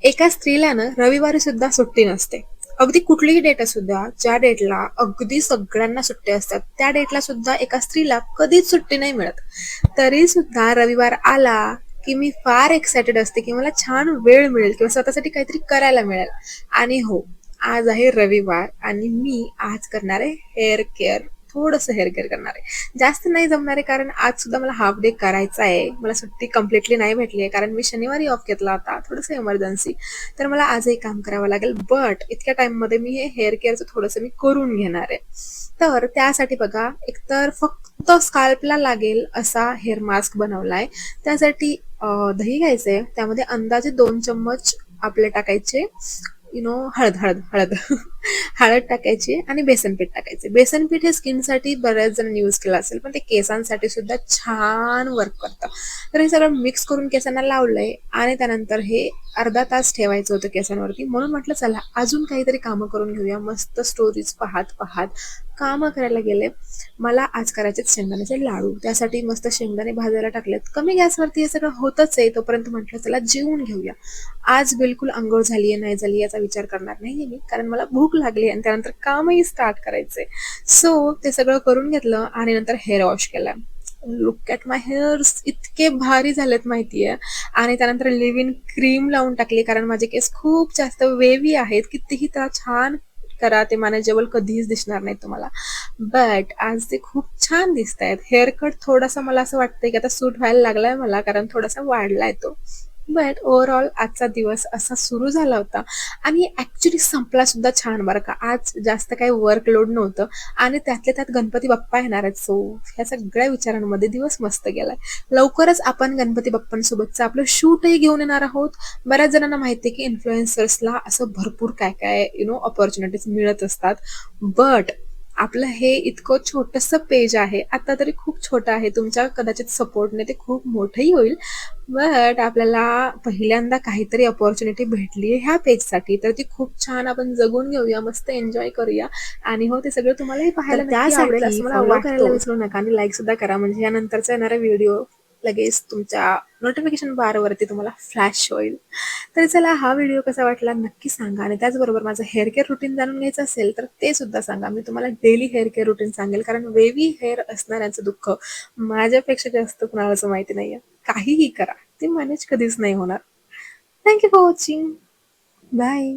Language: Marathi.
एका स्त्रीला ना रविवारी सुद्धा सुट्टी नसते. अगदी कुठलीही डेट असू द्या, ज्या डेटला अगदी सगळ्यांना सुट्ट्या असतात, त्या डेटला सुद्धा एका स्त्रीला कधीच सुट्टी नाही मिळत. तरी सुद्धा रविवार आला की मी फार एक्सायटेड असते की मला छान वेळ मिळेल किंवा स्वतःसाठी काहीतरी करायला मिळेल. आणि हो, आज आहे रविवार आणि मी आज करणार आहे हेअर केअर. थोडंसं हेअर केअर करणार आहे. जास्त नाही जमणार आहे कारण आज सुद्धा मला हाफ डे करायचा आहे. मला सुट्टी कम्प्लिटली नाही भेटली आहे कारण मी शनिवारी ऑफ घेतला होता. थोडंसं इमर्जन्सी. तर मला आजही काम करावं लागेल. बट इतक्या टाइममध्ये मी हे हेअर केअरचं थोडंसं मी करून घेणार आहे. तर त्यासाठी बघा, एकतर फक्त स्काल्पला लागेल असा हेअर मास्क बनवलाय. त्यासाठी दही घ्यायचंय. त्यामध्ये अंदाजे 2 चम्मच आपले टाकायचे हळद हळद हळद हळद टाकायची आणि बेसन पीठ टाकायचे. बेसन पीठ हे स्किनसाठी बऱ्याच जण यूज केलं असेल, पण ते केसांसाठी सुद्धा छान वर्क करतं. तर हे सगळं मिक्स करून केसांना लावलंय आणि त्यानंतर हे अर्धा तास ठेवायचं होतं केसांवरती. म्हणून म्हटलं चला अजून काहीतरी कामं करून घेऊया. मस्त स्टोरीज पाहत पाहत कामं करायला गेले. मला आज करायचे शेंगदाण्याचे लाडू. त्यासाठी मस्त शेंगदाणे भाजायला टाकलेत. कमी गॅसवरती हे सगळं होतच आहे. तोपर्यंत म्हटलं चला जेवून घेऊया. आज बिलकुल अंघोळ झाली आहे नाही झाली याचा विचार करणार नाहीये मी, कारण मला भूक लागली आणि त्यानंतर कामही स्टार्ट करायचंय. सो ते सगळं करून घेतलं आणि नंतर हेअर वॉश केला. लुक ॲट माय हेअर्स, इतके भारी झालेत माहितीये. आणि त्यानंतर लिव्ह इन क्रीम लावून टाकली कारण माझे केस खूप जास्त वेवी आहेत. कितीही त्याला छान करा, ते मॅनेजेबल कधीच दिसणार नाही तुम्हाला. बट आज ते खूप छान दिसत आहेत. हेअर कट थोडासा मला असं वाटतंय की आता सूट व्हायला लागलाय मला, कारण थोडासा वाढलाय तो. बट ओव्हरऑल आजचा दिवस असा सुरू झाला होता आणि ऍक्च्युली संपला सुद्धा छान बरं का. आज जास्त काही वर्कलोड नव्हतं आणि त्यातल्या त्यात गणपती बाप्पा येणार आहेत. सो ह्या सगळ्या विचारांमध्ये दिवस मस्त गेलाय. लवकरच आपण गणपती बाप्पांसोबतचं आपलं शूटही घेऊन येणार आहोत. बऱ्याच जणांना माहिती आहे की इन्फ्लुएन्सर्सला असं भरपूर काय काय ऑपॉर्च्युनिटीज मिळत असतात. बट आपलं हे इतकं छोटंसं पेज आहे, आता तरी खूप छोटं आहे. तुमच्या कदाचित सपोर्टने ते खूप मोठंही होईल. बट आपल्याला पहिल्यांदा काहीतरी अपॉर्च्युनिटी भेटली आहे ह्या पेजसाठी, तर ती खूप छान आपण जगून घेऊया, मस्त एन्जॉय करूया. आणि हो, ते सगळं तुम्हालाही पाहायला नक्की आवडेल असं मला फॉलो करायला विसरू नका आणि लाईक सुद्धा करा, म्हणजे यानंतरचा येणारा व्हिडिओ लगेच तुमच्या नोटिफिकेशन बारवरती तुम्हाला फ्लॅश होईल. तर चला, हा व्हिडिओ कसा वाटला नक्की सांगा. आणि त्याचबरोबर माझं हेअर केअर रुटीन जाणून घ्यायचं असेल तर ते सुद्धा सांगा. मी तुम्हाला डेली हेअर केअर रुटीन सांगेल, कारण वेवी हेअर असणाऱ्यांचं दुःख माझ्यापेक्षा जास्त कुणालाच माहिती नाहीये. काहीही करा, ते मॅनेज कधीच नाही होणार. Thank you for watching. बाय.